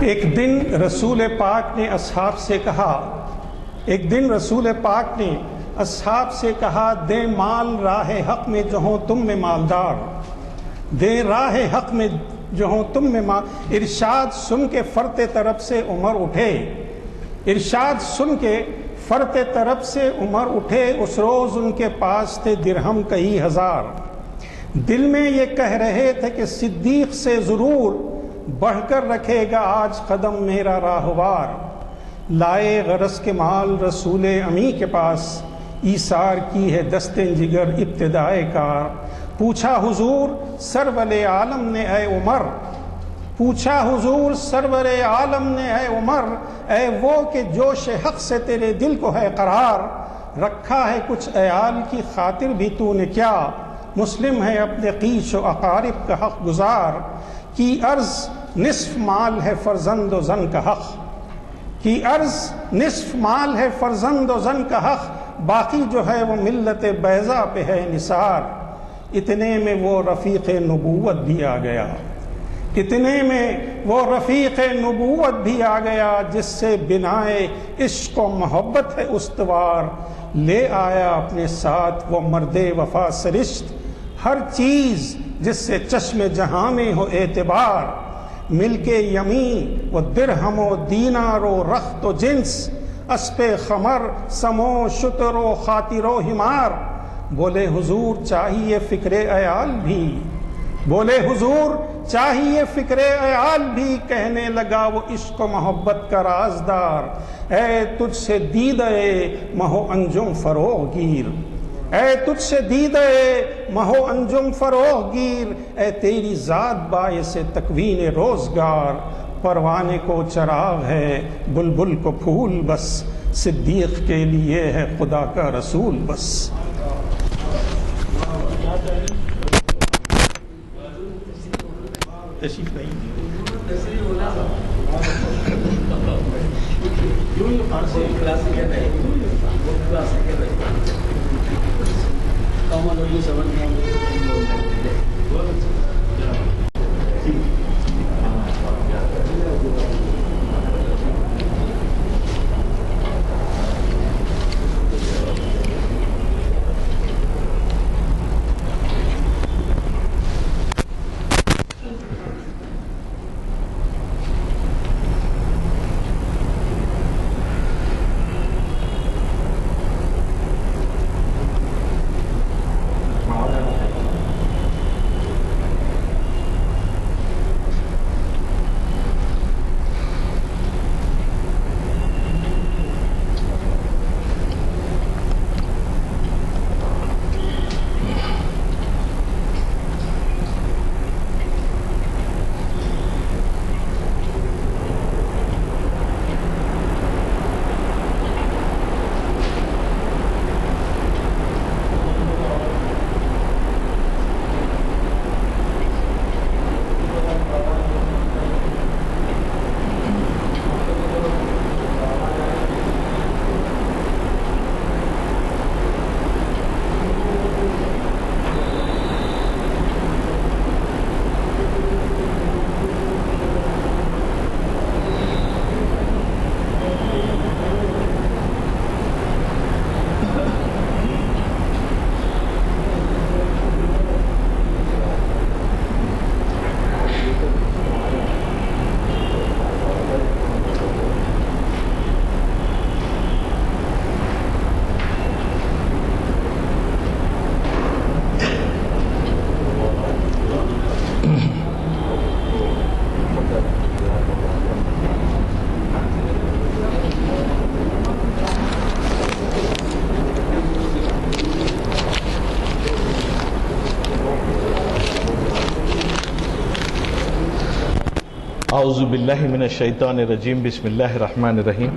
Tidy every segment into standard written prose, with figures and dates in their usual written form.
ایک دن رسول پاک نے اصحاب سے کہا دے مال راہ حق میں جو ہوں تم میں مالدار، دے راہ حق میں جو ہوں تم میں ارشاد سن کے فرتے طرف سے عمر اٹھے، اس روز ان کے پاس تھے درہم کئی ہزار، دل میں یہ کہہ رہے تھے کہ صدیق سے ضرور بڑھ کر رکھے گا آج قدم میرا راہوار، لائے غرض کے مال رسول امی کے پاس، ایثار کی ہے دست جگر ابتدائے کار، پوچھا حضور سرور عالم نے اے عمر، اے وہ کہ جوش حق سے تیرے دل کو ہے قرار، رکھا ہے کچھ عیال کی خاطر بھی تو نے کیا، مسلم ہے اپنے قیش و اقارب کا حق گزار، کی عرض نصف مال ہے فرزند و زن کا حق، باقی جو ہے وہ ملت بیضا پہ ہے نثار، اتنے میں وہ رفیق نبوت بھی آ گیا جس سے بنائے عشق و محبت ہے استوار، لے آیا اپنے ساتھ وہ مرد وفا سرشت، ہر چیز جس سے چشم جہاں میں ہو اعتبار، مل کے یمین و درہم و دینار و رخت و جنس، اسپِ خمر سمو شتر و خاطر و ہمار، بولے حضور چاہیے فکر عیال بھی، کہنے لگا وہ عشق و محبت کا رازدار، اے تجھ سے دیدہ مہو انجم فروغ گیر، اے تیری ذات باعث تکوین روزگار، پروانے کو چراغ ہے بلبل کو پھول بس، صدیق کے لیے ہے خدا کا رسول بس۔ اعوذ باللہ من الشیطان الرجیم، بسم اللہ الرحمن الرحیم۔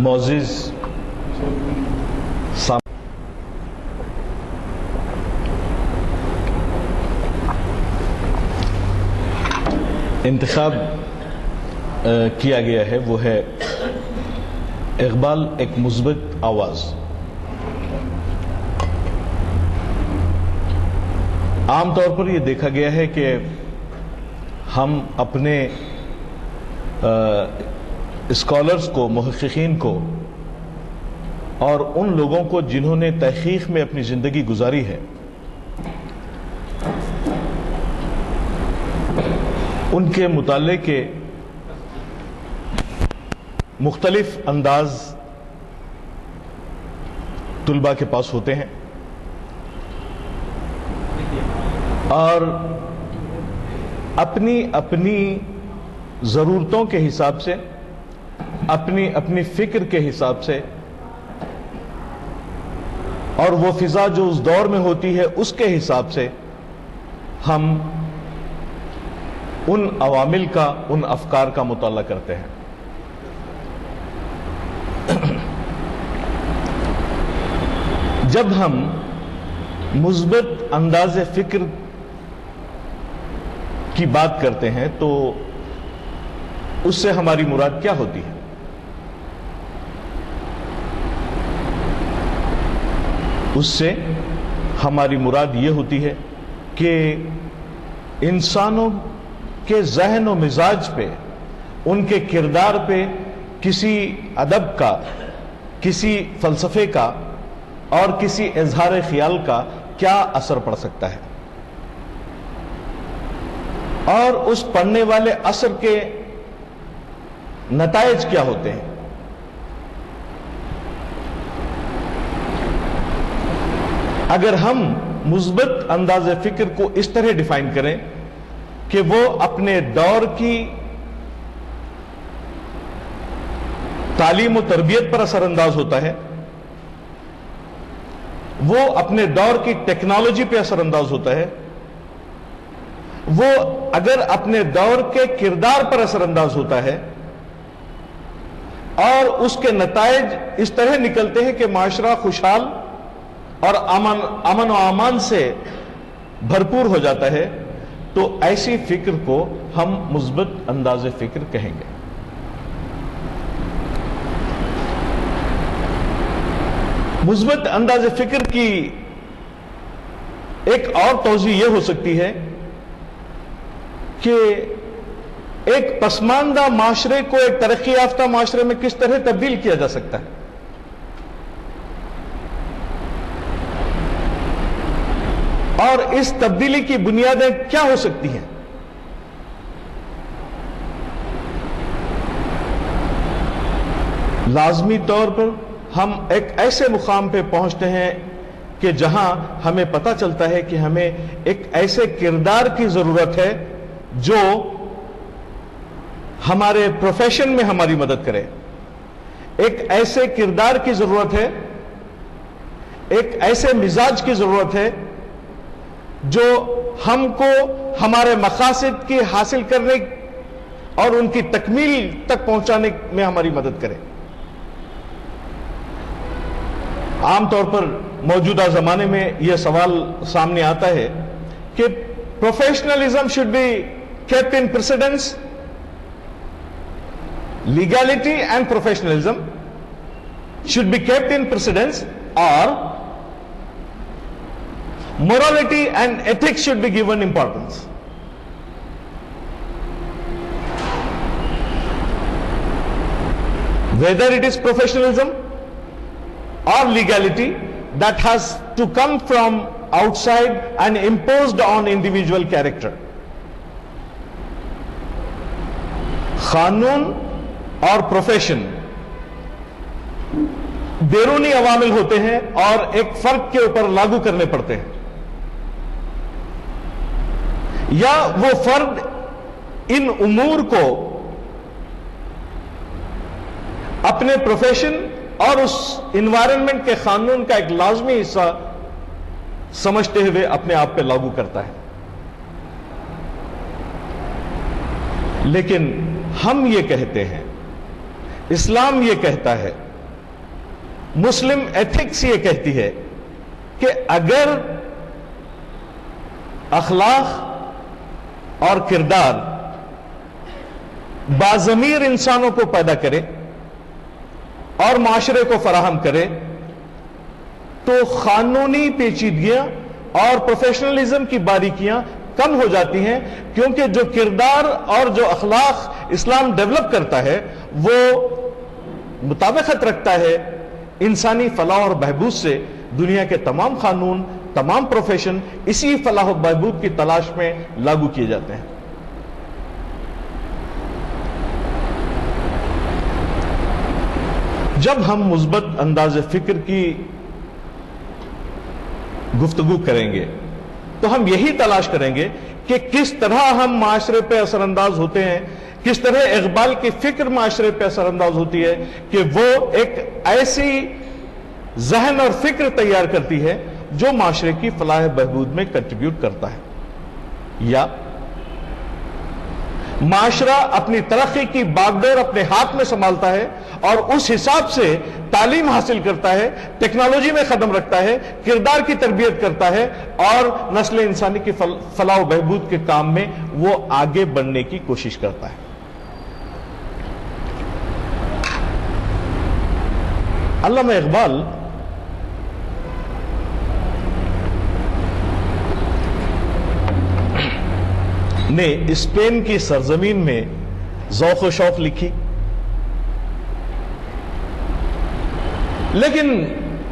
معزز انتخاب کیا گیا ہے وہ ہے اقبال ایک مثبت آواز۔ عام طور پر یہ دیکھا گیا ہے کہ ہم اپنے اسکالرز کو، محققین کو اور ان لوگوں کو جنہوں نے تحقیق میں اپنی زندگی گزاری ہے، ان کے مطالعے کے مختلف انداز طلباء کے پاس ہوتے ہیں، اور اپنی اپنی ضرورتوں کے حساب سے، اپنی اپنی فکر کے حساب سے، اور وہ فضا جو اس دور میں ہوتی ہے اس کے حساب سے ہم ان عوامل کا، ان افکار کا مطالعہ کرتے ہیں۔ جب ہم مثبت انداز فکر کی بات کرتے ہیں تو اس سے ہماری مراد کیا ہوتی ہے؟ اس سے ہماری مراد یہ ہوتی ہے کہ انسانوں کے ذہن و مزاج پہ، ان کے کردار پہ کسی ادب کا، کسی فلسفے کا اور کسی اظہار خیال کا کیا اثر پڑ سکتا ہے، اور اس پڑنے والے اثر کے نتائج کیا ہوتے ہیں۔ اگر ہم مثبت انداز فکر کو اس طرح ڈیفائن کریں کہ وہ اپنے دور کی تعلیم و تربیت پر اثر انداز ہوتا ہے، وہ اپنے دور کی ٹیکنالوجی پہ اثر انداز ہوتا ہے، وہ اگر اپنے دور کے کردار پر اثر انداز ہوتا ہے، اور اس کے نتائج اس طرح نکلتے ہیں کہ معاشرہ خوشحال اور امن و امان سے بھرپور ہو جاتا ہے، تو ایسی فکر کو ہم مثبت انداز فکر کہیں گے۔ مثبت انداز فکر کی ایک اور توضیح یہ ہو سکتی ہے کہ ایک پسماندہ معاشرے کو ایک ترقی یافتہ معاشرے میں کس طرح تبدیل کیا جا سکتا ہے، اور اس تبدیلی کی بنیادیں کیا ہو سکتی ہیں۔ لازمی طور پر ہم ایک ایسے مقام پہ پہنچتے ہیں کہ جہاں ہمیں پتہ چلتا ہے کہ ہمیں ایک ایسے کردار کی ضرورت ہے جو ہمارے پروفیشن میں ہماری مدد کرے، ایک ایسے کردار کی ضرورت ہے، ایک ایسے مزاج کی ضرورت ہے جو ہم کو ہمارے مقاصد کی حاصل کرنے اور ان کی تکمیل تک پہنچانے میں ہماری مدد کرے۔ عام طور پر موجودہ زمانے میں یہ سوال سامنے آتا ہے کہ professionalism should be kept in precedence. Legality and professionalism should be kept in precedence, or morality and ethics should be given importance. Whether it is professionalism or legality that has to come from outside and imposed on individual character. قانون اور profession بیرونی عوامل ہوتے ہیں اور ایک فرد کے اوپر لاگو کرنے پڑتے ہیں، یا وہ فرد ان امور کو اپنے پروفیشن اور اس انوائرمنٹ کے قانون کا ایک لازمی حصہ سمجھتے ہوئے اپنے آپ پہ لاگو کرتا ہے۔ لیکن ہم یہ کہتے ہیں، اسلام یہ کہتا ہے، مسلم ایتھکس یہ کہتی ہے کہ اگر اخلاق اور کردار باضمیر انسانوں کو پیدا کرے اور معاشرے کو فراہم کرے، تو قانونی پیچیدگیاں اور پروفیشنلزم کی باریکیاں کم ہو جاتی ہیں، کیونکہ جو کردار اور جو اخلاق اسلام ڈیولپ کرتا ہے وہ مطابقت رکھتا ہے انسانی فلاح اور بہبود سے۔ دنیا کے تمام قانون، تمام پروفیشن اسی فلاح و بہبود کی تلاش میں لاگو کیے جاتے ہیں۔ جب ہم مثبت انداز فکر کی گفتگو کریں گے تو ہم یہی تلاش کریں گے کہ کس طرح ہم معاشرے پہ اثر انداز ہوتے ہیں، کس طرح اقبال کی فکر معاشرے پہ اثر انداز ہوتی ہے کہ وہ ایک ایسی ذہن اور فکر تیار کرتی ہے جو معاشرے کی فلاح بہبود میں کنٹریبیوٹ کرتا ہے، یا معاشرہ اپنی ترقی کی باگڈور اپنے ہاتھ میں سنبھالتا ہے اور اس حساب سے تعلیم حاصل کرتا ہے، ٹیکنالوجی میں قدم رکھتا ہے، کردار کی تربیت کرتا ہے اور نسل انسانی کی فلاح و بہبود کے کام میں وہ آگے بڑھنے کی کوشش کرتا ہے۔ علامہ اقبال نے اسپین کی سرزمین میں ذوق و شوق لکھی، لیکن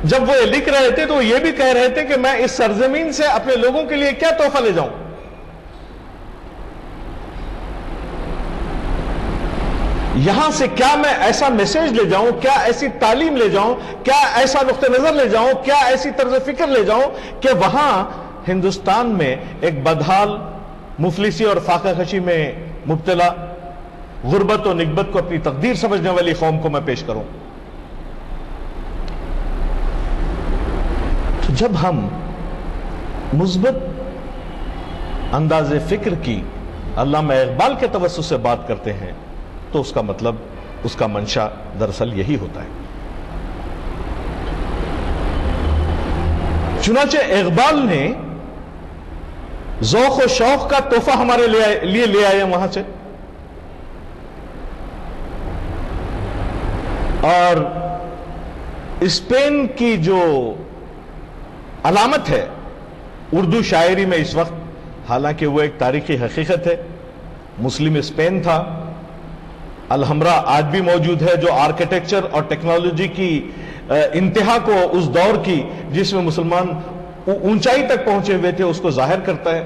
جب وہ لکھ رہے تھے تو یہ بھی کہہ رہے تھے کہ میں اس سرزمین سے اپنے لوگوں کے لیے کیا تحفہ لے جاؤں، یہاں سے کیا میں ایسا میسج لے جاؤں، کیا ایسی تعلیم لے جاؤں، کیا ایسا نقطہ نظر لے جاؤں، کیا ایسی طرز فکر لے جاؤں کہ وہاں ہندوستان میں ایک بدحال، مفلسی اور فاقہ کشی میں مبتلا، غربت و نکبت کو اپنی تقدیر سمجھنے والی قوم کو میں پیش کروں۔ تو جب ہم مثبت انداز فکر کی علامہ اقبال کے توسط سے بات کرتے ہیں تو اس کا مطلب، اس کا منشا دراصل یہی ہوتا ہے۔ چنانچہ اقبال نے ذوق و شوق کا تحفہ ہمارے لیے لے آئے وہاں سے، اور اسپین کی جو علامت ہے اردو شاعری میں اس وقت، حالانکہ وہ ایک تاریخی حقیقت ہے، مسلم اسپین تھا، الحمرا آج بھی موجود ہے جو آرکیٹیکچر اور ٹیکنالوجی کی انتہا کو اس دور کی جس میں مسلمان اونچائی تک پہنچے ہوئے تھے اس کو ظاہر کرتا ہے۔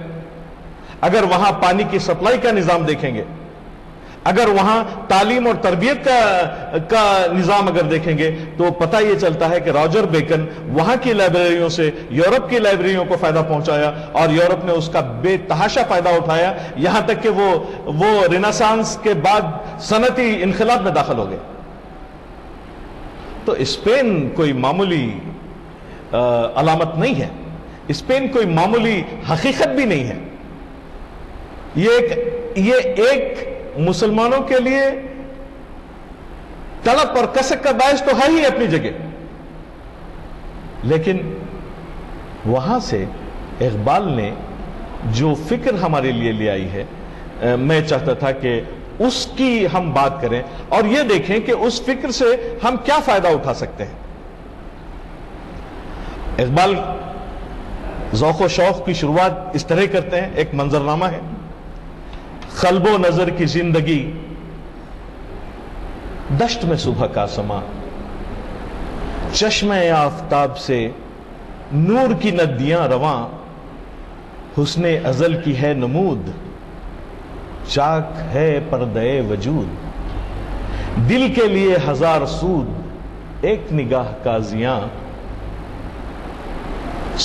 اگر وہاں پانی کی سپلائی کا نظام دیکھیں گے، اگر وہاں تعلیم اور تربیت کا نظام اگر دیکھیں گے تو پتہ یہ چلتا ہے کہ راجر بیکن وہاں کی لائبریریوں سے یورپ کی لائبریریوں کو فائدہ پہنچایا اور یورپ نے اس کا بے تحاشا فائدہ اٹھایا، یہاں تک کہ وہ رینیسانس کے بعد صنعتی انقلاب میں داخل ہو گئے۔ تو اسپین کوئی معمولی علامت نہیں ہے، اسپین کوئی معمولی حقیقت بھی نہیں ہے، یہ ایک مسلمانوں کے لیے طلب اور کسک کا باعث تو ہے ہی اپنی جگہ، لیکن وہاں سے اقبال نے جو فکر ہمارے لیے لے آئی ہے، میں چاہتا تھا کہ اس کی ہم بات کریں اور یہ دیکھیں کہ اس فکر سے ہم کیا فائدہ اٹھا سکتے ہیں۔ اقبال ذوق و شوق کی شروعات اس طرح کرتے ہیں، ایک منظرنامہ ہے: قلب و نظر کی زندگی دشت میں صبح کا سما، چشمہ آفتاب سے نور کی ندیاں رواں، حسن ازل کی ہے نمود، چاک ہے پردے وجود، دل کے لیے ہزار سود، ایک نگاہ کا زیاں،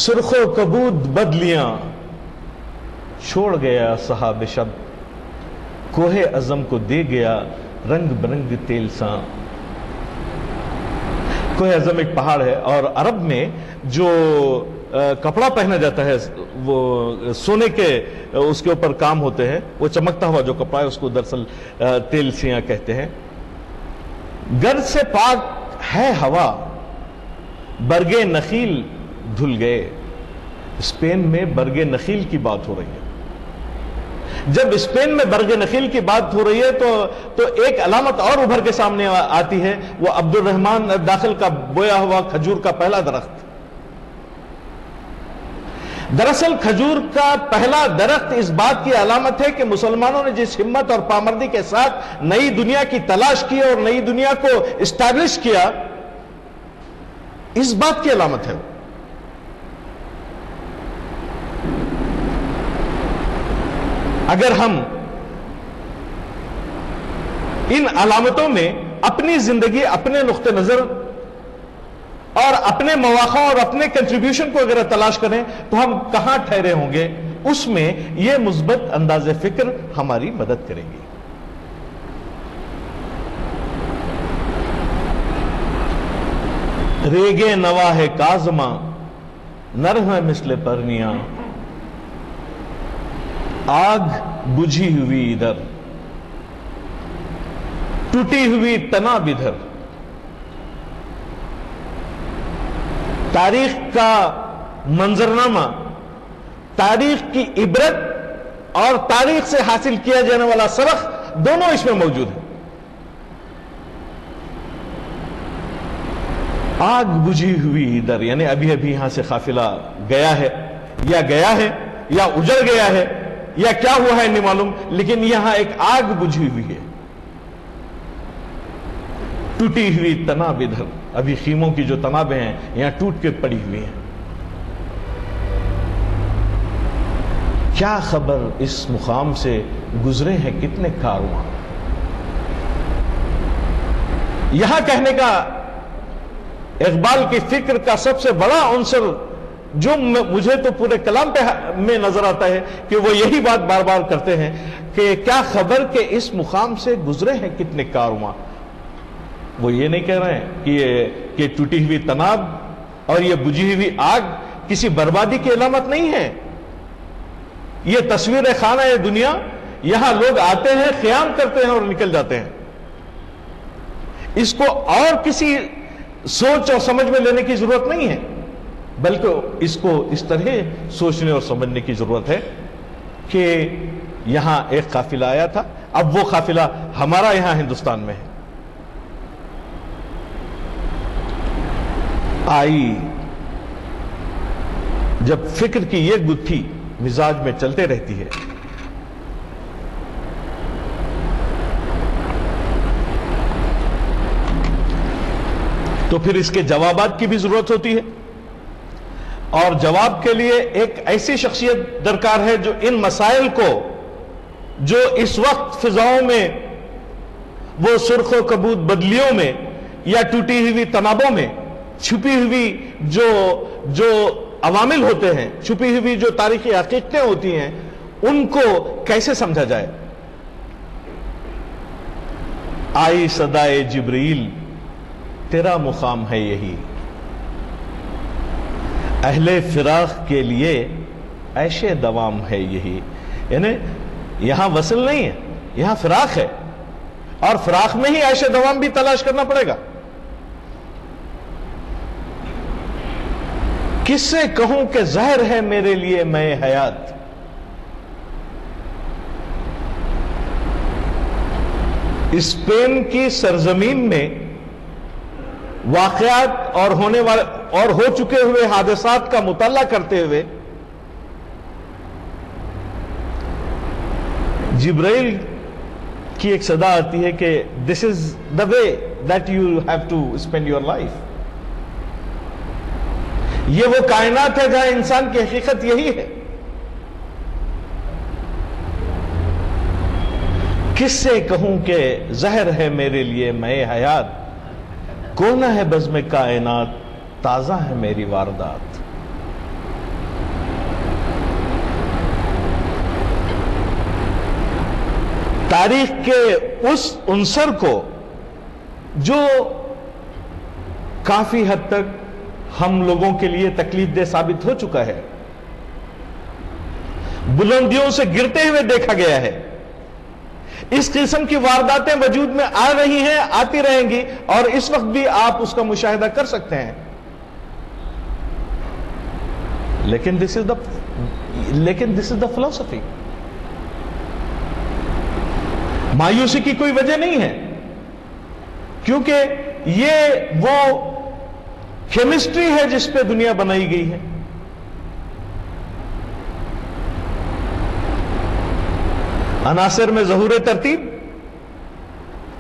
سرخ و کبود بدلیاں، چھوڑ گیا صحاب شب، کوہ عزم کو دے گیا رنگ برنگ تیل ساں۔ کوہ عزم ایک پہاڑ ہے اور عرب میں جو کپڑا پہنا جاتا ہے وہ سونے کے اس کے اوپر کام ہوتے ہیں، وہ چمکتا ہوا جو کپڑا ہے اس کو دراصل تیل سیاں کہتے ہیں۔ گرد سے پاک ہے ہوا، برگے نخیل دھل گئے۔ اسپین میں برگے نخیل کی بات ہو رہی ہے۔ جب اسپین میں برگ نخیل کی بات ہو رہی ہے تو ایک علامت اور ابھر کے سامنے آتی ہے، وہ عبد الرحمن داخل کا بویا ہوا کھجور کا پہلا درخت۔ دراصل کھجور کا پہلا درخت اس بات کی علامت ہے کہ مسلمانوں نے جس ہمت اور پامردی کے ساتھ نئی دنیا کی تلاش کی اور نئی دنیا کو اسٹیبلش کیا، اس بات کی علامت ہے۔ اگر ہم ان علامتوں میں اپنی زندگی، اپنے نقطہ نظر اور اپنے مواقع اور اپنے کنٹریبیوشن کو اگر تلاش کریں تو ہم کہاں ٹھہرے ہوں گے، اس میں یہ مثبت انداز فکر ہماری مدد کرے گی۔ ریگے نواہ کاظماں نرم مثل پرنیاں، آگ بجھی ہوئی ادھر ٹوٹی ہوئی تناب ادھر۔ تاریخ کا منظرنامہ، تاریخ کی عبرت اور تاریخ سے حاصل کیا جانے والا سبق دونوں اس میں موجود ہیں۔ آگ بجھی ہوئی ادھر یعنی ابھی ابھی یہاں سے قافلہ گیا ہے یا اجڑ گیا ہے یا کیا ہوا ہے نہیں معلوم، لیکن یہاں ایک آگ بجھی ہوئی ہے۔ ٹوٹی ہوئی تناب ادھر، ابھی خیموں کی جو تنابیں ہیں یہاں ٹوٹ کے پڑی ہوئی ہیں۔ کیا خبر اس مقام سے گزرے ہیں کتنے کارواں۔ یہاں کہنے کا اقبال کی فکر کا سب سے بڑا عنصر جو مجھے تو پورے کلام میں نظر آتا ہے کہ وہ یہی بات بار بار کرتے ہیں کہ کیا خبر کہ اس مقام سے گزرے ہیں کتنے کارواں۔ وہ یہ نہیں کہہ رہے ہیں کہ ٹوٹی ہوئی تناب اور یہ بجھی ہوئی آگ کسی بربادی کی علامت نہیں ہے۔ یہ تصویر خانہ دنیا، یہاں لوگ آتے ہیں، قیام کرتے ہیں اور نکل جاتے ہیں۔ اس کو اور کسی سوچ اور سمجھ میں لینے کی ضرورت نہیں ہے، بلکہ اس کو اس طرح سوچنے اور سمجھنے کی ضرورت ہے کہ یہاں ایک قافلہ آیا تھا، اب وہ قافلہ ہمارا یہاں ہندوستان میں ہے۔ آئی جب فکر کی یہ گتھی مزاج میں چلتے رہتی ہے تو پھر اس کے جوابات کی بھی ضرورت ہوتی ہے، اور جواب کے لیے ایک ایسی شخصیت درکار ہے جو ان مسائل کو، جو اس وقت فضاؤں میں وہ سرخ و کبود بدلیوں میں یا ٹوٹی ہوئی تنابوں میں چھپی ہوئی جو عوامل ہوتے ہیں، چھپی ہوئی جو تاریخی حقیقتیں ہوتی ہیں، ان کو کیسے سمجھا جائے۔ آئی صدائے جبریل تیرا مقام ہے یہی، اہل فراق کے لیے عیش دوام ہے یہی۔ یعنی یہاں وصل نہیں ہے، یہاں فراق ہے، اور فراق میں ہی عیش دوام بھی تلاش کرنا پڑے گا۔ کس سے کہوں کہ زہر ہے میرے لیے میں حیات، اسپین کی سرزمین میں واقعات اور ہونے والے اور ہو چکے ہوئے حادثات کا مطالعہ کرتے ہوئے جبرائیل کی ایک صدا آتی ہے کہ this is the way that you have to spend your life. یہ وہ کائنات ہے جہاں انسان کی حقیقت یہی ہے۔ کس سے کہوں کہ زہر ہے میرے لیے میں حیات، کون ہے بزم کائنات تازہ ہے میری واردات۔ تاریخ کے اس عنصر کو جو کافی حد تک ہم لوگوں کے لیے تکلیف دہ ثابت ہو چکا ہے، بلندیوں سے گرتے ہوئے دیکھا گیا ہے، اس قسم کی وارداتیں وجود میں آ رہی ہیں، آتی رہیں گی، اور اس وقت بھی آپ اس کا مشاہدہ کر سکتے ہیں۔ لیکن دس از دا فلسفی۔ مایوسی کی کوئی وجہ نہیں ہے، کیونکہ یہ وہ کیمسٹری ہے جس پہ دنیا بنائی گئی ہے۔ عناصر میں ظہور ترتیب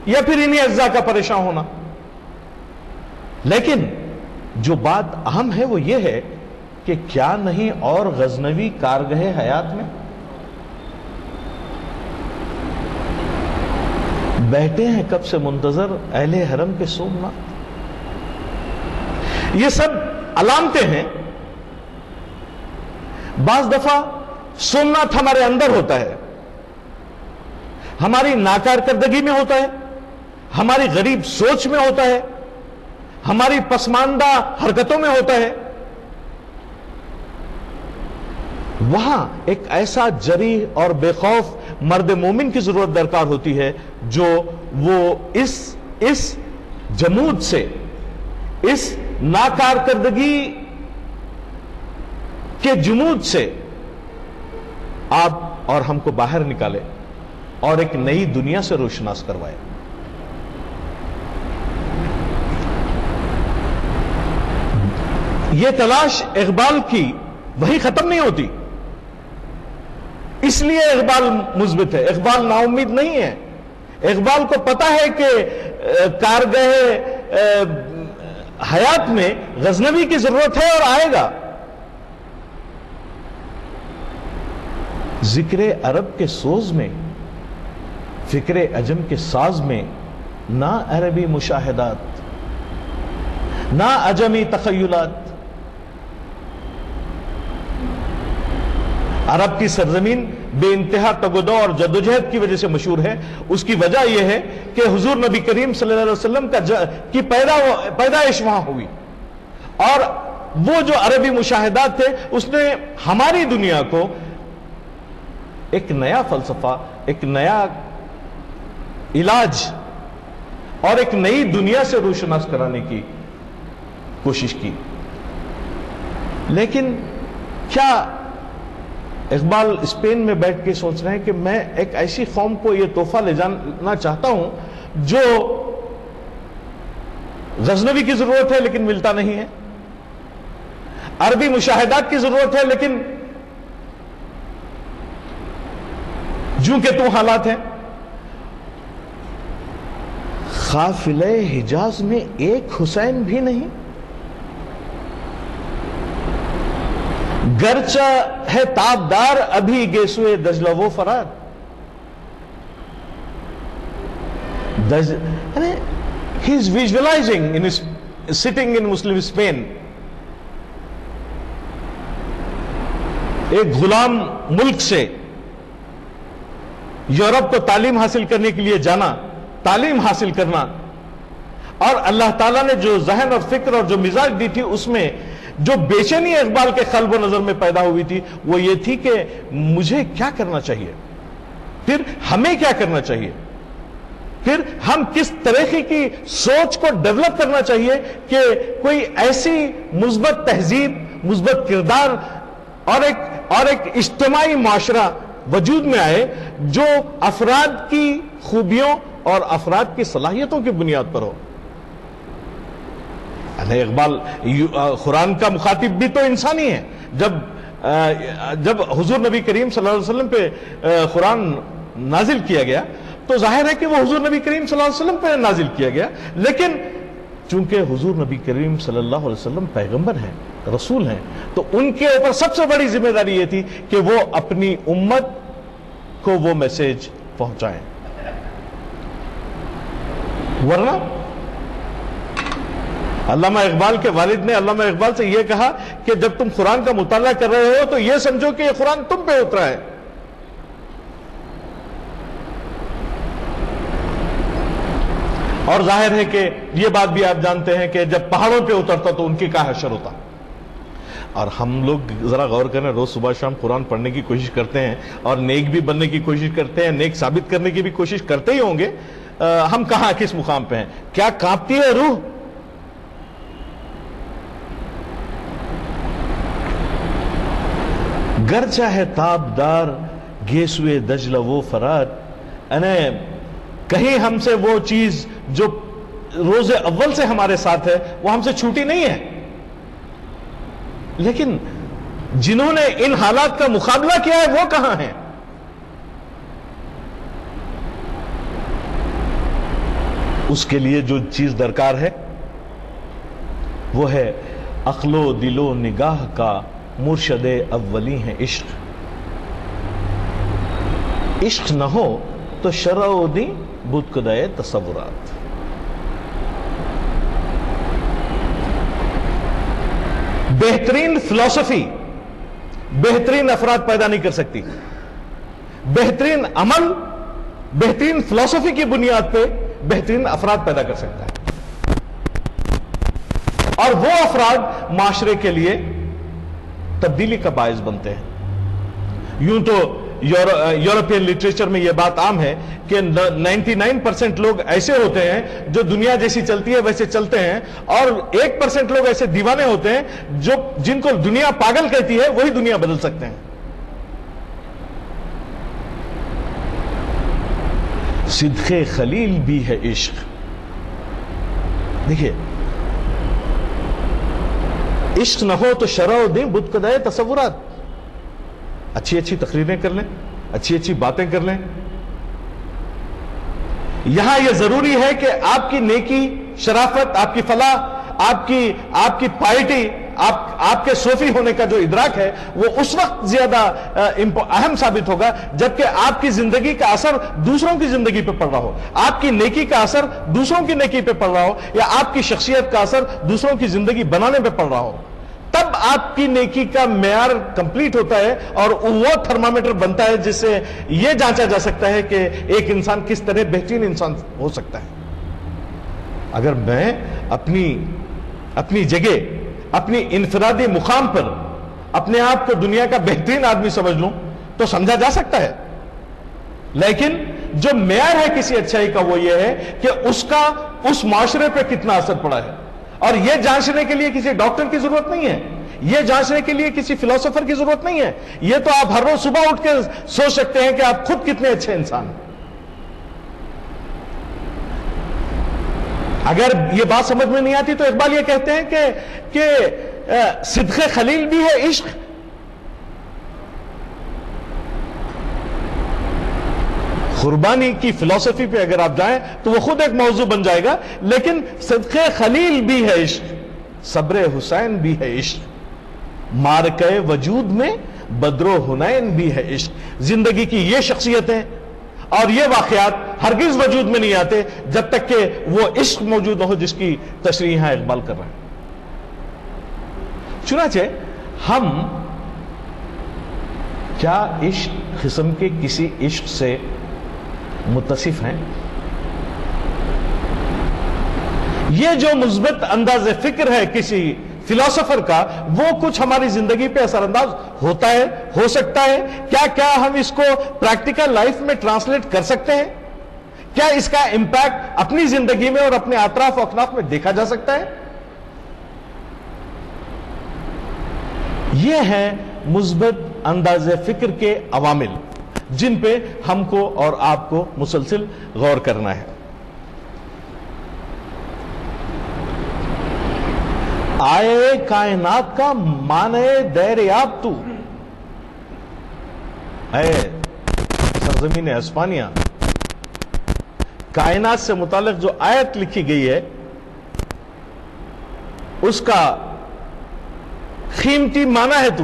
یا پھر انہی اجزاء کا پریشان ہونا. لیکن جو بات اہم ہے وہ یہ ہے کہ کیا نہیں اور غزنوی کارگہ حیات میں بیٹھے ہیں کب سے منتظر اہل حرم کے سومناتھ. یہ سب علامتیں ہیں. بعض دفعہ سومناتھ ہمارے اندر ہوتا ہے, ہماری ناکارکردگی میں ہوتا ہے, ہماری غریب سوچ میں ہوتا ہے, ہماری پسماندہ حرکتوں میں ہوتا ہے. وہاں ایک ایسا جری اور بے خوف مرد مومن کی ضرورت درکار ہوتی ہے جو وہ اس جمود سے, اس ناکارکردگی کے جمود سے آپ اور ہم کو باہر نکالے اور ایک نئی دنیا سے روشناس کروائے. یہ تلاش اقبال کی وہی ختم نہیں ہوتی. اس لیے اقبال مثبت ہے, اقبال نا امید نہیں ہے. اقبال کو پتا ہے کہ کارگہ حیات میں غزنوی کی ضرورت ہے اور آئے گا. ذکر عرب کے سوز میں, فکر عجم کے ساز میں نہ عربی مشاہدات نہ عجمی تخیلات. عرب کی سرزمین بے انتہا تگودو اور جدوجہد کی وجہ سے مشہور ہے. اس کی وجہ یہ ہے کہ حضور نبی کریم صلی اللہ علیہ وسلم کی پیدائش وہاں ہوئی, اور وہ جو عربی مشاہدات تھے اس نے ہماری دنیا کو ایک نیا فلسفہ, ایک نیا علاج اور ایک نئی دنیا سے روشناس کرانے کی کوشش کی. لیکن کیا اقبال اسپین میں بیٹھ کے سوچ رہے ہیں کہ میں ایک ایسی قوم کو یہ تحفہ لے جانا چاہتا ہوں جو غزنوی کی ضرورت ہے لیکن ملتا نہیں ہے, عربی مشاہدات کی ضرورت ہے لیکن جوں کہ تو حالات ہیں. قافلہ حجاز میں ایک حسین بھی نہیں, گرچہ ہے تابدار ابھی گیسوئے دجلہ وہ فرار. He is visualizing in his sitting in Muslim Spain. ایک غلام ملک سے یورپ کو تعلیم حاصل کرنے کے لیے جانا, تعلیم حاصل کرنا, اور اللہ تعالیٰ نے جو ذہن اور فکر اور جو مزاج دی تھی اس میں جو بے چینی اقبال کے قلب و نظر میں پیدا ہوئی تھی وہ یہ تھی کہ مجھے کیا کرنا چاہیے, پھر ہمیں کیا کرنا چاہیے, پھر ہم کس طریقے کی سوچ کو ڈیولپ کرنا چاہیے کہ کوئی ایسی مثبت تہذیب, مثبت کردار اور ایک اجتماعی معاشرہ وجود میں آئے جو افراد کی خوبیوں اور افراد کی صلاحیتوں کی بنیاد پر ہو. اقبال قرآن کا مخاطب بھی تو انسانی ہے. جب حضور نبی کریم صلی اللہ علیہ وسلم پہ قرآن نازل کیا گیا تو ظاہر ہے کہ وہ حضور نبی کریم صلی اللہ علیہ وسلم پہ نازل کیا گیا, لیکن چونکہ حضور نبی کریم صلی اللہ علیہ وسلم پیغمبر ہیں, رسول ہیں, تو ان کے اوپر سب سے بڑی ذمہ داری یہ تھی کہ وہ اپنی امت کو وہ میسج پہنچائیں. ورنہ علامہ اقبال کے والد نے علامہ اقبال سے یہ کہا کہ جب تم قرآن کا مطالعہ کر رہے ہو تو یہ سمجھو کہ یہ قرآن تم پہ اترا ہے. اور ظاہر ہے کہ یہ بات بھی آپ جانتے ہیں کہ جب پہاڑوں پہ اترتا تو ان کی کیا حشر ہوتا. اور ہم لوگ ذرا غور کریں, روز صبح شام قرآن پڑھنے کی کوشش کرتے ہیں اور نیک بھی بننے کی کوشش کرتے ہیں, نیک ثابت کرنے کی بھی کوشش کرتے ہی ہوں گے. ہم کہاں کس مقام پہ ہیں؟ کیا کانپتی ہے روح؟ گرچہ ہے تابدار گیسوئے دجلہ وہ فرار. کہیں ہم سے وہ چیز جو روز اول سے ہمارے ساتھ ہے وہ ہم سے چھوٹی نہیں ہے, لیکن جنہوں نے ان حالات کا مقابلہ کیا ہے وہ کہاں ہیں؟ اس کے لیے جو چیز درکار ہے وہ ہے عقل و دل و نگاہ کا مرشد اولی ہے عشق. عشق نہ ہو تو شرع و دین بت کدائے تصورات. بہترین فلسفی بہترین افراد پیدا نہیں کر سکتی. بہترین عمل بہترین فلسفی کی بنیاد پہ بہترین افراد پیدا کر سکتا ہے، اور وہ افراد معاشرے کے لیے تبدیلی کا باعث بنتے ہیں. یوں تو یورپین لٹریچر میں یہ بات عام ہے کہ 99% لوگ ایسے ہوتے ہیں جو دنیا جیسی چلتی ہے ویسے چلتے ہیں، اور 1% لوگ ایسے دیوانے ہوتے ہیں جن کو دنیا پاگل کہتی ہے وہی دنیا بدل سکتے ہیں. صدق خلیل بھی ہے عشق. دیکھیے، عشق نہ ہو تو شرع و دین بت کدائے تصورات. اچھی اچھی تقریریں کر لیں، اچھی اچھی باتیں کر لیں. یہاں یہ ضروری ہے کہ آپ کی نیکی، شرافت، آپ کی فلاح، آپ کی پائٹی، آپ کے صوفی ہونے کا جو ادراک ہے وہ اس وقت زیادہ اہم ثابت ہوگا جبکہ آپ کی زندگی کا اثر دوسروں کی زندگی پہ پڑ رہا ہو، آپ کی نیکی کا اثر دوسروں کی نیکی پہ پڑ رہا ہو، یا آپ کی شخصیت کا اثر دوسروں کی زندگی بنانے پہ پڑ رہا ہو. تب آپ کی نیکی کا معیار کمپلیٹ ہوتا ہے اور وہ تھرمامیٹر بنتا ہے جس سے یہ جانچا جا سکتا ہے کہ ایک انسان کس طرح بہترین انسان ہو سکتا ہے. اگر میں اپنی جگہ، اپنی انفرادی مقام پر اپنے آپ کو دنیا کا بہترین آدمی سمجھ لوں تو سمجھا جا سکتا ہے، لیکن جو معیار ہے کسی اچھائی کا وہ یہ ہے کہ اس کا اس معاشرے پہ کتنا اثر پڑا ہے. اور یہ جانچنے کے لیے کسی ڈاکٹر کی ضرورت نہیں ہے، یہ جانچنے کے لیے کسی فلسفر کی ضرورت نہیں ہے. یہ تو آپ ہر روز صبح اٹھ کے سوچ سکتے ہیں کہ آپ خود کتنے اچھے انسان ہیں. اگر یہ بات سمجھ میں نہیں آتی تو اقبال یہ کہتے ہیں کہ صدق خلیل بھی ہے عشق. قربانی کی فلسفی پہ اگر آپ جائیں تو وہ خود ایک موضوع بن جائے گا، لیکن صدق خلیل بھی ہے عشق، صبر حسین بھی ہے عشق، مارکہ وجود میں بدر و حنین بھی ہے عشق. زندگی کی یہ شخصیتیں اور یہ واقعات ہرگز وجود میں نہیں آتے جب تک کہ وہ عشق موجود نہ ہو جس کی تشریح یہاں اقبال کر رہے ہیں. چنانچہ ہم کیا عشق قسم کے کسی عشق سے متصف ہیں؟ یہ جو مثبت انداز فکر ہے کسی فلسفر کا وہ کچھ ہماری زندگی پہ اثر انداز ہوتا ہے، ہو سکتا ہے. کیا ہم اس کو پریکٹیکل لائف میں ٹرانسلیٹ کر سکتے ہیں؟ کیا اس کا امپیکٹ اپنی زندگی میں اور اپنے اطراف و اکناف میں دیکھا جا سکتا ہے؟ یہ ہے مثبت انداز فکر کے عوامل جن پہ ہم کو اور آپ کو مسلسل غور کرنا ہے. آئے کائنات کا معنی دیریاب تو، اے سرزمین اسپانیہ. کائنات سے متعلق جو آیت لکھی گئی ہے اس کا قیمتی معنی ہے تو.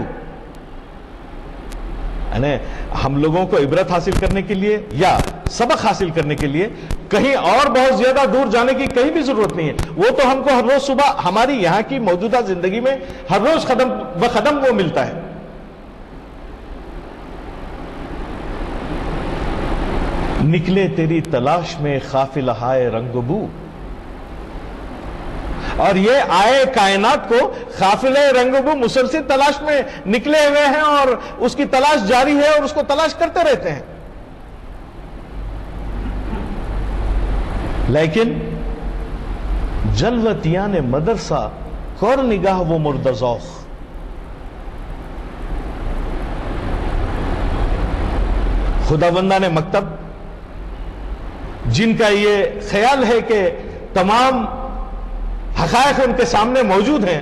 یعنی ہم لوگوں کو عبرت حاصل کرنے کے لیے یا سبق حاصل کرنے کے لیے کہیں اور بہت زیادہ دور جانے کی کہیں بھی ضرورت نہیں ہے. وہ تو ہم کو ہر روز صبح ہماری یہاں کی موجودہ زندگی میں ہر روز قدم بقدم وہ ملتا ہے. نکلے تیری تلاش میں قافلہ ہائے رنگ و بو. اور یہ آئے کائنات کو قافلہ رنگ و بو مسلسل تلاش میں نکلے ہوئے ہیں اور اس کی تلاش جاری ہے اور اس کو تلاش کرتے رہتے ہیں. لیکن جلوتیان مدرسہ کور نگاہ وہ مرد ذوق. خداوندان مکتب جن کا یہ خیال ہے کہ تمام حقائق ان کے سامنے موجود ہیں،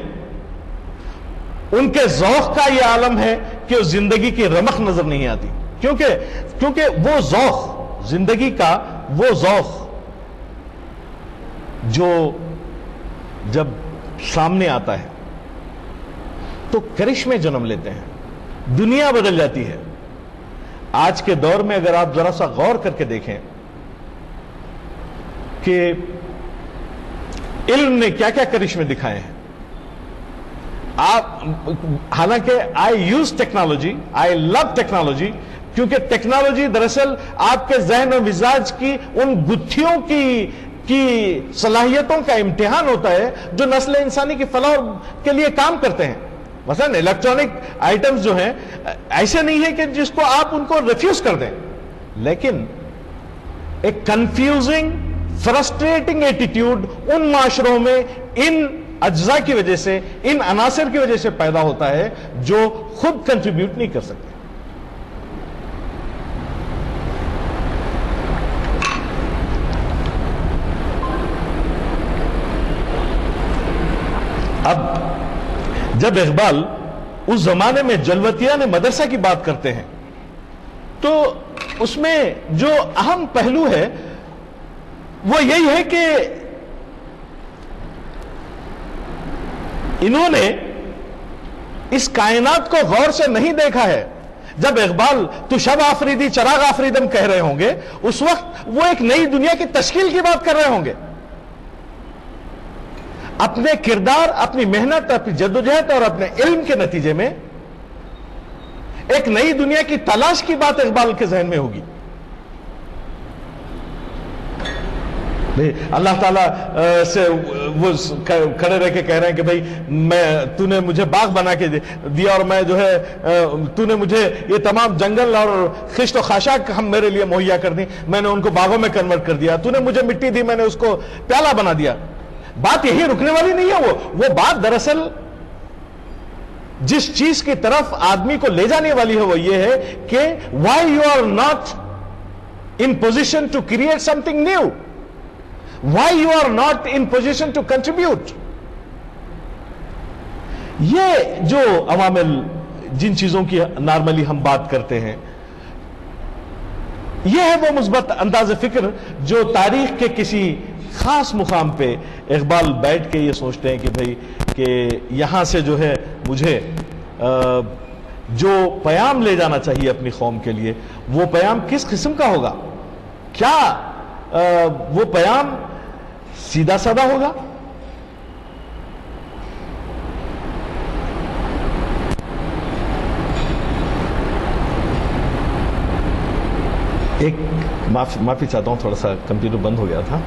ان کے ذوق کا یہ عالم ہے کہ اس زندگی کی رمق نظر نہیں آتی. کیونکہ وہ ذوق، زندگی کا وہ ذوق جو جب سامنے آتا ہے تو کرشمے جنم لیتے ہیں، دنیا بدل جاتی ہے۔ آج کے دور میں اگر آپ ذرا سا غور کر کے دیکھیں کہ علم نے کیا کیا کرشمے دکھائے ہیں، حالانکہ آئی یوز ٹیکنالوجی، آئی لو ٹیکنالوجی، کیونکہ ٹیکنالوجی دراصل آپ کے ذہن و مزاج کی ان گتھیوں کی صلاحیتوں کا امتحان ہوتا ہے جو نسل انسانی کی فلاح کے لیے کام کرتے ہیں۔ مثلا الیکٹرانک آئٹمز جو ہیں ایسے نہیں ہے کہ جس کو آپ ان کو ریفیوز کر دیں، لیکن ایک کنفیوزنگ، فرسٹریٹنگ ایٹیٹیوڈ ان معاشروں میں ان اجزاء کی وجہ سے، ان عناصر کی وجہ سے پیدا ہوتا ہے جو خود کنٹریبیوٹ نہیں کر سکتے۔ اب جب اقبال اس زمانے میں جلوتیہ نے مدرسہ کی بات کرتے ہیں تو اس میں جو اہم پہلو ہے وہ یہی ہے کہ انہوں نے اس کائنات کو غور سے نہیں دیکھا ہے۔ جب اقبال تو شب آفریدی چراغ آفریدم کہہ رہے ہوں گے، اس وقت وہ ایک نئی دنیا کی تشکیل کی بات کر رہے ہوں گے۔ اپنے کردار، اپنی محنت، اپنی جدوجہد اور اپنے علم کے نتیجے میں ایک نئی دنیا کی تلاش کی بات اقبال کے ذہن میں ہوگی۔ اللہ تعالیٰ سے وہ کھڑے رہ کے کہہ رہے ہیں کہ بھائی تو نے مجھے باغ بنا کے دیا اور میں جو ہے تو نے مجھے یہ تمام جنگل اور خشت و خاشاک ہم میرے لیے مہیا کر دی، میں نے ان کو باغوں میں کنورٹ کر دیا، تو نے مجھے مٹی دی، میں نے اس کو پیالہ بنا دیا۔ بات یہی رکنے والی نہیں ہے، وہ بات دراصل جس چیز کی طرف آدمی کو لے جانے والی ہے وہ یہ ہے کہ why you are not in position to create something new, why you are not in position to contribute۔ یہ جو عوامل جن چیزوں کی نارملی ہم بات کرتے ہیں، یہ ہے وہ مثبت انداز فکر جو تاریخ کے کسی خاص مقام پہ اقبال بیٹھ کے یہ سوچتے ہیں کہ بھئی کہ یہاں سے جو ہے مجھے جو پیام لے جانا چاہیے اپنی قوم کے لیے، وہ پیام کس قسم کا ہوگا؟ کیا وہ پیام سیدھا سادہ ہوگا؟ ایک معافی چاہتا ہوں، تھوڑا سا کمپیوٹر بند ہو گیا تھا۔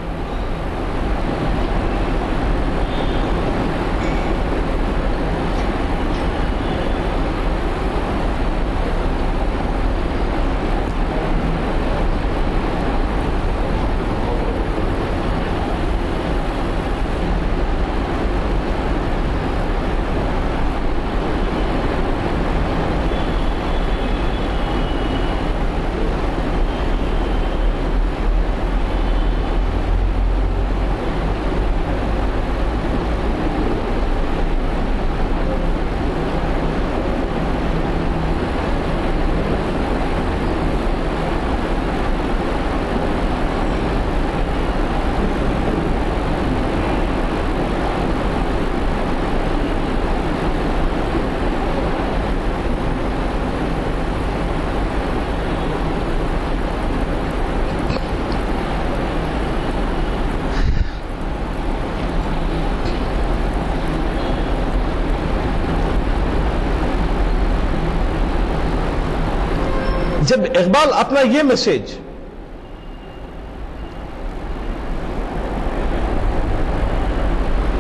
جب اقبال اپنا یہ میسج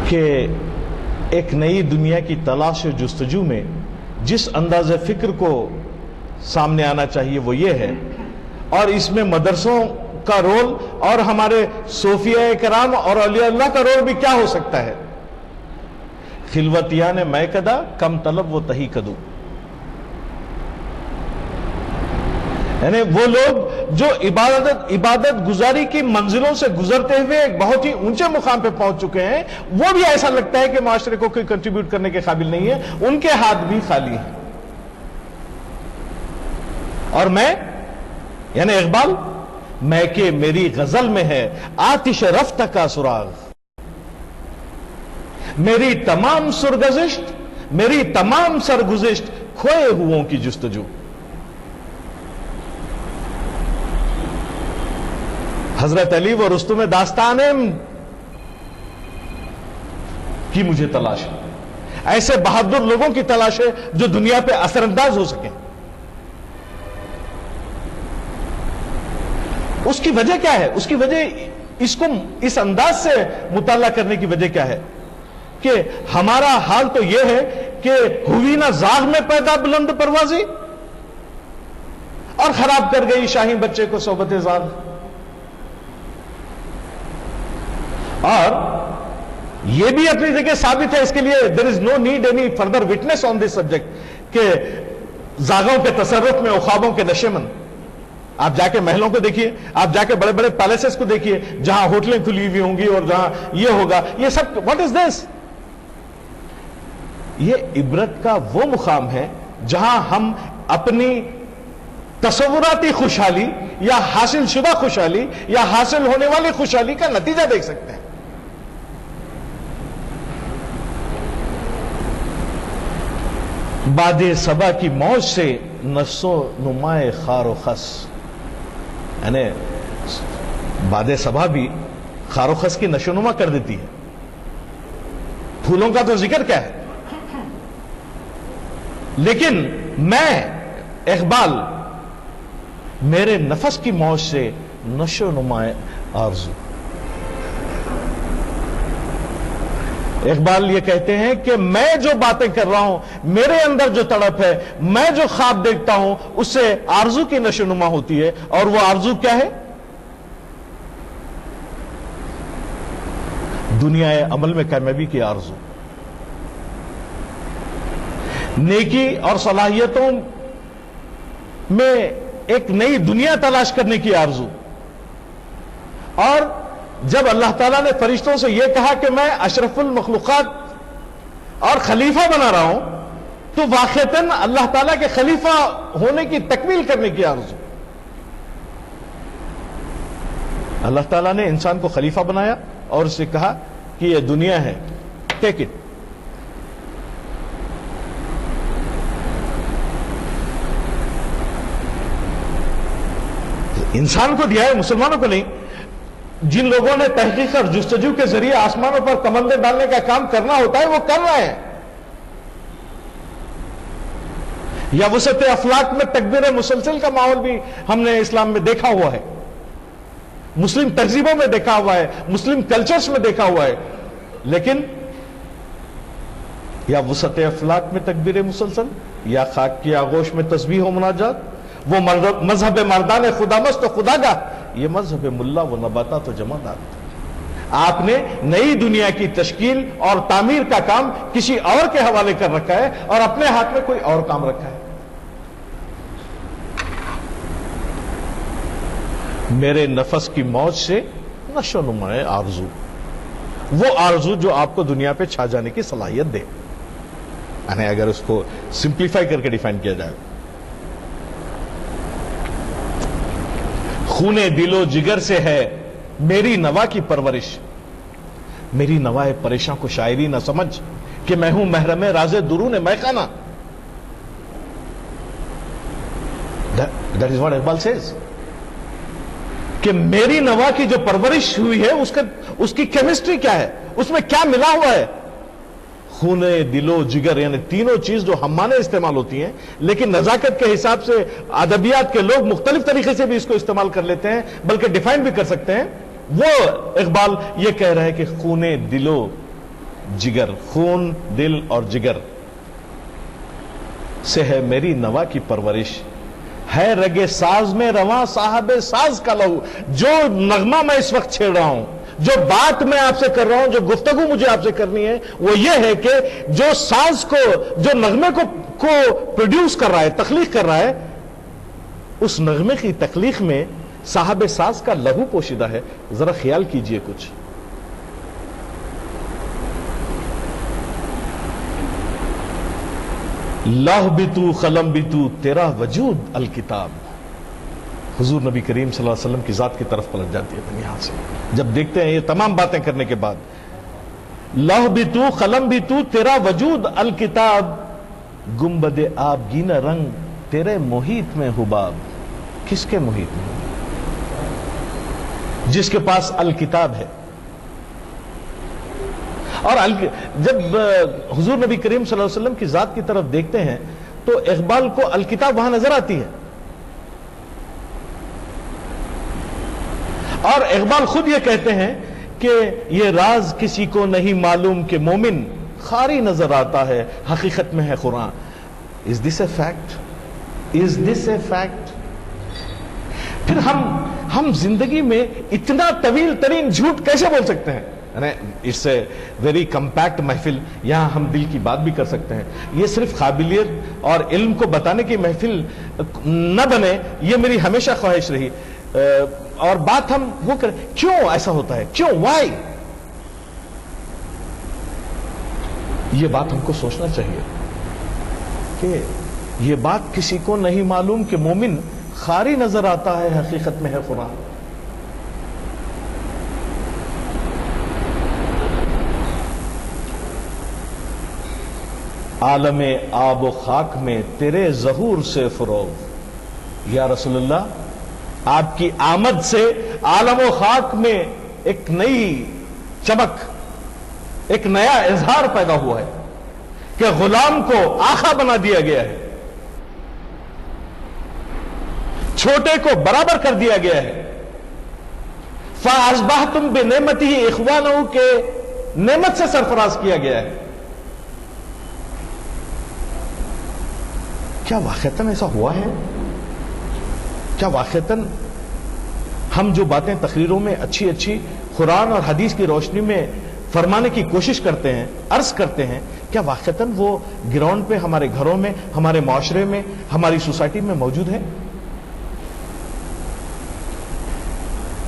کہ ایک نئی دنیا کی تلاش و جستجو میں جس انداز فکر کو سامنے آنا چاہیے وہ یہ ہے، اور اس میں مدرسوں کا رول اور ہمارے صوفیاء کرام اور اولیاء اللہ کا رول بھی کیا ہو سکتا ہے؟ خلوتیان میں کدا کم طلب و تہی کدو، یعنی وہ لوگ جو عبادت گزاری کی منزلوں سے گزرتے ہوئے ایک بہت ہی اونچے مقام پہ پہنچ چکے ہیں، وہ بھی ایسا لگتا ہے کہ معاشرے کو کوئی کنٹریبیوٹ کرنے کے قابل نہیں ہے، ان کے ہاتھ بھی خالی ہیں۔ اور میں یعنی اقبال، میں کہ میری غزل میں ہے آتش رفتہ کا سراغ، میری تمام سرگزشت، میری تمام سرگزشت کھوئے ہوئوں کی جستجو. حضرت علی و رستم داستان کی مجھے تلاش ہے. ایسے بہادر لوگوں کی تلاش ہے جو دنیا پہ اثر انداز ہو سکیں. اس کی وجہ کیا ہے؟ اس کی وجہ اس کو اس انداز سے مطالعہ کرنے کی وجہ کیا ہے کہ ہمارا حال تو یہ ہے کہ ہوئی نہ زاغ میں پیدا بلند پروازی اور خراب کر گئی شاہین بچے کو صحبت زاغ. اور یہ بھی اپنی جگہ ثابت ہے، اس کے لیے there is no need any further witness on this subject کہ زاغوں کے تصرف میں خوابوں کے نشے من. آپ جا کے محلوں کو دیکھیے، آپ جا کے بڑے بڑے پیلیسز کو دیکھیے جہاں ہوٹلیں کھلی ہوئی ہوں گی اور جہاں یہ ہوگا، یہ سب واٹ از دس؟ یہ عبرت کا وہ مقام ہے جہاں ہم اپنی تصوراتی خوشحالی یا حاصل شدہ خوشحالی یا حاصل ہونے والی خوشحالی کا نتیجہ دیکھ سکتے ہیں. باد صبا کی موج سے نشو نمائے خار و خس، یعنی باد صبا بھی خار و خس کی نشو نما کر دیتی ہے. پھولوں کا تو ذکر کیا ہے، لیکن میں اقبال میرے نفس کی موج سے نشو نمائے آرزو. اقبال یہ کہتے ہیں کہ میں جو باتیں کر رہا ہوں، میرے اندر جو تڑپ ہے، میں جو خواب دیکھتا ہوں، اس سے آرزو کی نشو نما ہوتی ہے. اور وہ آرزو کیا ہے؟ دنیا عمل میں کامیابی کی آرزو، نیکی اور صلاحیتوں میں ایک نئی دنیا تلاش کرنے کی آرزو. اور جب اللہ تعالیٰ نے فرشتوں سے یہ کہا کہ میں اشرف المخلوقات اور خلیفہ بنا رہا ہوں، تو واقعتاً اللہ تعالیٰ کے خلیفہ ہونے کی تکمیل کرنے کی آرزو. اللہ تعالیٰ نے انسان کو خلیفہ بنایا اور اسے کہا کہ یہ دنیا ہے، ٹیک اٹ. انسان کو دیا ہے، مسلمانوں کو نہیں. جن لوگوں نے تحقیق اور جستجو کے ذریعے آسمانوں پر کمندیں ڈالنے کا کام کرنا ہوتا ہے وہ کر رہے ہیں. یا وسعت افلاک میں تکبیر مسلسل کا ماحول بھی ہم نے اسلام میں دیکھا ہوا ہے، مسلم تہذیبوں میں دیکھا ہوا ہے، مسلم کلچرز میں دیکھا ہوا ہے. لیکن یا وسعت افلاک میں تکبیر مسلسل، یا خاک کی آغوش میں تسبیح و مناجات. وہ مذہب مردان خدا مست و خدا گاہ، یہ مذہب ملا و نباتات و جمادات. آپ نے نئی دنیا کی تشکیل اور تعمیر کا کام کسی اور کے حوالے کر رکھا ہے اور اپنے ہاتھ میں کوئی اور کام رکھا ہے. میرے نفس کی موج سے نشو نمائے آرزو، وہ آرزو جو آپ کو دنیا پہ چھا جانے کی صلاحیت دے. یعنی اگر اس کو سمپلیفائی کر کے ڈیفائن کیا جائے، خون دل و جگر سے ہے میری نوا کی پرورش. میری نوائے پریشاں کو شاعری نہ سمجھ کہ میں ہوں محرم راز درون میخانہ. That is what Iqbal says کہ میری نوا کی جو پرورش ہوئی ہے اس کی کیمسٹری کیا ہے، اس میں کیا ملا ہوا ہے. خون دل و جگر یعنی تینوں چیز جو ہم معنی استعمال ہوتی ہیں، لیکن نزاکت کے حساب سے ادبیات کے لوگ مختلف طریقے سے بھی اس کو استعمال کر لیتے ہیں، بلکہ ڈیفائن بھی کر سکتے ہیں. وہ اقبال یہ کہہ رہے ہیں کہ خون دل و جگر، خون دل اور جگر سے ہے میری نوا کی پرورش. ہے رگ ساز میں رواں صاحب ساز کا لہو. جو نغمہ میں اس وقت چھیڑ رہا ہوں، جو بات میں آپ سے کر رہا ہوں، جو گفتگو مجھے آپ سے کرنی ہے، وہ یہ ہے کہ جو ساز کو، جو نغمے کو پروڈیوس کر رہا ہے، تخلیق کر رہا ہے، اس نغمے کی تخلیق میں صاحب ساز کا لہو پوشیدہ ہے. ذرا خیال کیجئے کچھ. لوح بھی تو قلم بھی تو تیرا وجود الکتاب. حضور نبی کریم صلی اللہ علیہ وسلم کی ذات کی طرف پلٹ جاتی ہے دنیا سے جب دیکھتے ہیں یہ تمام باتیں کرنے کے بعد لوح بھی تو، قلم بھی تو، تیرا وجود الکتاب، گنبد آبگینہ رنگ تیرے محیط میں حباب. کس کے محیط میں؟ جس کے پاس الکتاب ہے. اور جب حضور نبی کریم صلی اللہ علیہ وسلم کی ذات کی طرف دیکھتے ہیں تو اقبال کو الکتاب وہاں نظر آتی ہے. اور اقبال خود یہ کہتے ہیں کہ یہ راز کسی کو نہیں معلوم کہ مومن خاری نظر آتا ہے، حقیقت میں ہے قرآن. Is this a fact? Is this a fact? پھر ہم زندگی میں اتنا طویل ترین جھوٹ کیسے بول سکتے ہیں؟ اٹس اے ویری کمپیکٹ محفل، یہاں ہم دل کی بات بھی کر سکتے ہیں. یہ صرف قابلیت اور علم کو بتانے کی محفل نہ بنے، یہ میری ہمیشہ خواہش رہی. اور بات ہم وہ کریں، کیوں ایسا ہوتا ہے، کیوں، وائی؟ یہ بات ہم کو سوچنا چاہیے کہ یہ بات کسی کو نہیں معلوم کہ مومن خاری نظر آتا ہے، حقیقت میں ہے قرآن. عالم آب و خاک میں تیرے ظہور سے فروغ. یا رسول اللہ، آپ کی آمد سے عالم و خاک میں ایک نئی چمک، ایک نیا اظہار پیدا ہوا ہے کہ غلام کو آقا بنا دیا گیا ہے، چھوٹے کو برابر کر دیا گیا ہے. فَأَصْبَحْتُمْ بِنِعْمَتِهِ إِخْوَانَهُ کے نعمت سے سرفراز کیا گیا ہے. کیا واقعتاً ایسا ہوا ہے؟ کیا واقعتاً ہم جو باتیں تقریروں میں اچھی اچھی قرآن اور حدیث کی روشنی میں فرمانے کی کوشش کرتے ہیں، عرض کرتے ہیں، کیا واقعتاً وہ گراؤنڈ پہ ہمارے گھروں میں، ہمارے معاشرے میں، ہماری سوسائٹی میں موجود ہے؟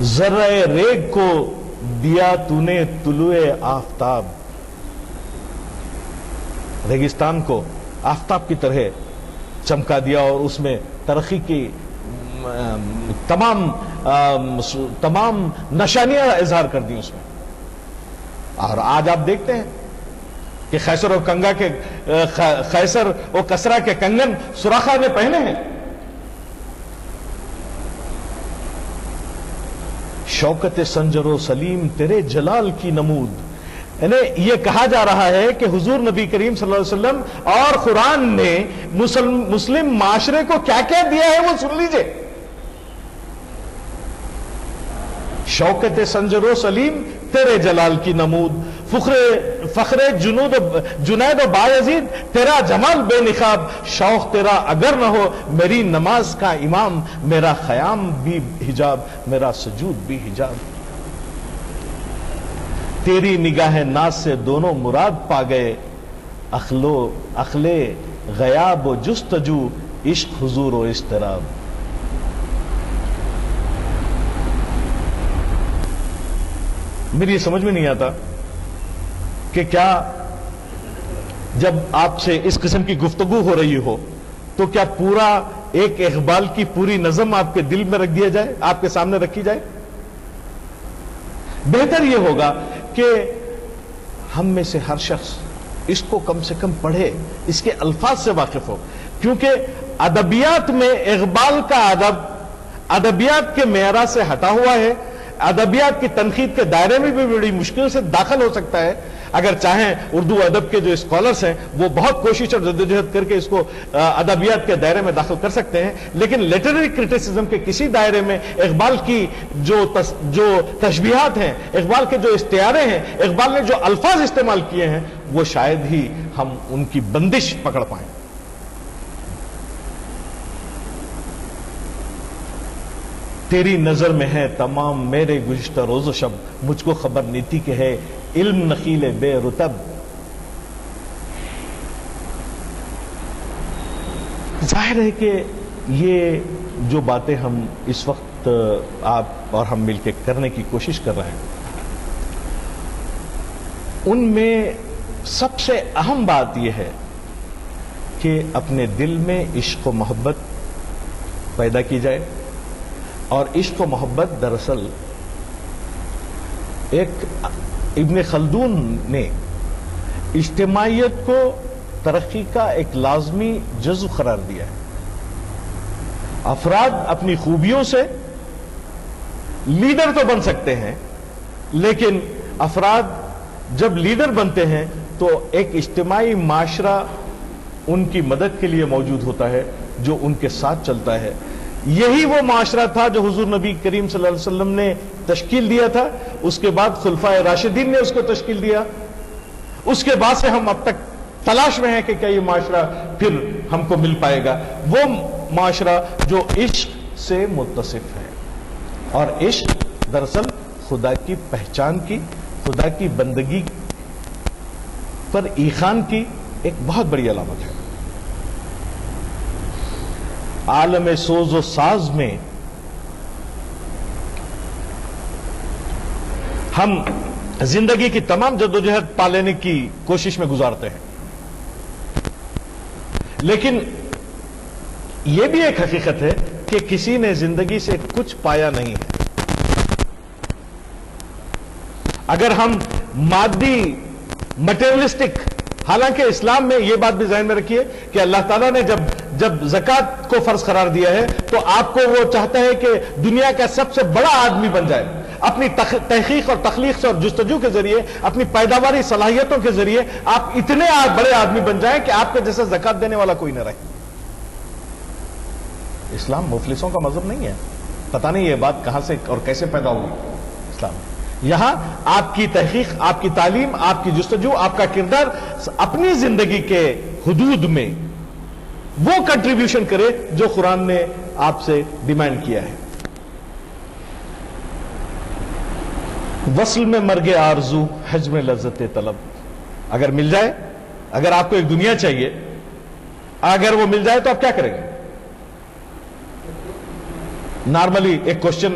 ذرہ ریگ کو دیا تو نے طلوع آفتاب. ریگستان کو آفتاب کی طرح چمکا دیا اور اس میں ترقی کی تمام نشانیاں اظہار کر دی اس میں. اور آج آپ دیکھتے ہیں کہ خیسر و کنگا کے خیسر و کسرا کے کنگن سوراخا نے پہنے ہیں. شوکت سنجر و سلیم تیرے جلال کی نمود. یعنی یہ کہا جا رہا ہے کہ حضور نبی کریم صلی اللہ علیہ وسلم اور قرآن نے مسلم معاشرے کو کیا کیا دیا ہے وہ سن لیجئے. شوکت سنجر و سلیم تیرے جلال کی نمود، فخر جنید و بایزید تیرا جمال بے نقاب. شوق تیرا اگر نہ ہو میری نماز کا امام، میرا خیام بھی حجاب، میرا سجود بھی حجاب. تیری نگاہ ناز سے دونوں مراد پا گئے، اخلے غیاب و جستجو، عشق حضور و اضطراب. میری یہ سمجھ میں نہیں آتا کہ کیا جب آپ سے اس قسم کی گفتگو ہو رہی ہو تو کیا پورا ایک اقبال کی پوری نظم آپ کے دل میں رکھ دیا جائے، آپ کے سامنے رکھی جائے؟ بہتر یہ ہوگا کہ ہم میں سے ہر شخص اس کو کم سے کم پڑھے، اس کے الفاظ سے واقف ہو. کیونکہ ادبیات میں اقبال کا ادب ادبیات کے معیار سے ہٹا ہوا ہے. ادبیات کی تنقید کے دائرے میں بھی بڑی مشکل سے داخل ہو سکتا ہے. اگر چاہیں اردو ادب کے جو اسکالرز ہیں وہ بہت کوشش اور جدوجہد کر کے اس کو ادبیات کے دائرے میں داخل کر سکتے ہیں، لیکن لٹریری کرٹیسزم کے کسی دائرے میں اقبال کی جو تشبیہات ہیں، اقبال کے جو استعارے ہیں، اقبال نے جو الفاظ استعمال کیے ہیں، وہ شاید ہی ہم ان کی بندش پکڑ پائیں. تیری نظر میں ہے تمام میرے گزشتہ روز و شب، مجھ کو خبر نیتی کہ ہے علم نخیل بے رتب. ظاہر ہے کہ یہ جو باتیں ہم اس وقت آپ اور ہم مل کے کرنے کی کوشش کر رہے ہیں، ان میں سب سے اہم بات یہ ہے کہ اپنے دل میں عشق و محبت پیدا کی جائے. اور عشق و محبت دراصل ایک ابن خلدون نے اجتماعیت کو ترقی کا ایک لازمی جزو قرار دیا ہے. افراد اپنی خوبیوں سے لیڈر تو بن سکتے ہیں، لیکن افراد جب لیڈر بنتے ہیں تو ایک اجتماعی معاشرہ ان کی مدد کے لیے موجود ہوتا ہے جو ان کے ساتھ چلتا ہے. یہی وہ معاشرہ تھا جو حضور نبی کریم صلی اللہ علیہ وسلم نے تشکیل دیا تھا. اس کے بعد خلفائے راشدین نے اس کو تشکیل دیا. اس کے بعد سے ہم اب تک تلاش میں ہیں کہ کیا یہ معاشرہ پھر ہم کو مل پائے گا. وہ معاشرہ جو عشق سے متصف ہے، اور عشق دراصل خدا کی پہچان کی، خدا کی بندگی پر ایقان کی ایک بہت بڑی علامت ہے. عالم سوز و ساز میں ہم زندگی کی تمام جدوجہد پا لینے کی کوشش میں گزارتے ہیں، لیکن یہ بھی ایک حقیقت ہے کہ کسی نے زندگی سے کچھ پایا نہیں ہے. اگر ہم مادی مٹیریلسٹک، حالانکہ اسلام میں یہ بات بھی ذہن میں رکھیے کہ اللہ تعالیٰ نے جب زکوٰۃ کو فرض قرار دیا ہے تو آپ کو وہ چاہتا ہے کہ دنیا کا سب سے بڑا آدمی بن جائے. اپنی تحقیق اور تخلیق سے اور جستجو کے ذریعے، اپنی پیداواری صلاحیتوں کے ذریعے آپ اتنے بڑے آدمی بن جائیں کہ آپ کے جیسا زکوٰۃ دینے والا کوئی نہ رہے. اسلام مفلسوں کا مذہب نہیں ہے. پتہ نہیں یہ بات کہاں سے اور کیسے پیدا ہوئی اسلام. یہاں آپ کی تحقیق، آپ کی تعلیم، آپ کی جستجو، آپ کا کردار اپنی زندگی کے حدود میں وہ کنٹریبیوشن کرے جو قرآن نے آپ سے ڈیمانڈ کیا ہے. وصل میں مرگ آرزو، حج میں لذت طلب. اگر مل جائے، اگر آپ کو ایک دنیا چاہیے، اگر وہ مل جائے تو آپ کیا کریں گے؟ نارملی ایک کوشچن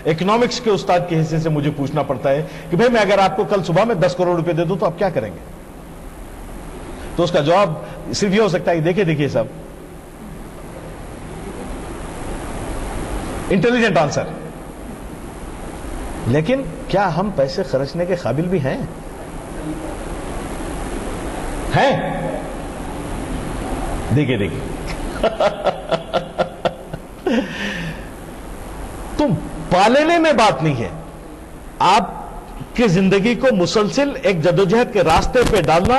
اکنامکس کے استاد کی حیثیت سے مجھے پوچھنا پڑتا ہے کہ بھئی میں اگر آپ کو کل صبح میں 10 کروڑ روپے دے دوں تو آپ کیا کریں گے؟ تو اس کا جواب صرف یہ ہو سکتا ہے، دیکھیے صاحب، انٹیلیجنٹ آنسر. لیکن کیا ہم پیسے خرچنے کے قابل بھی ہیں؟ دیکھیے تم پالنے میں بات نہیں ہے، آپ کی زندگی کو مسلسل ایک جدوجہد کے راستے پہ ڈالنا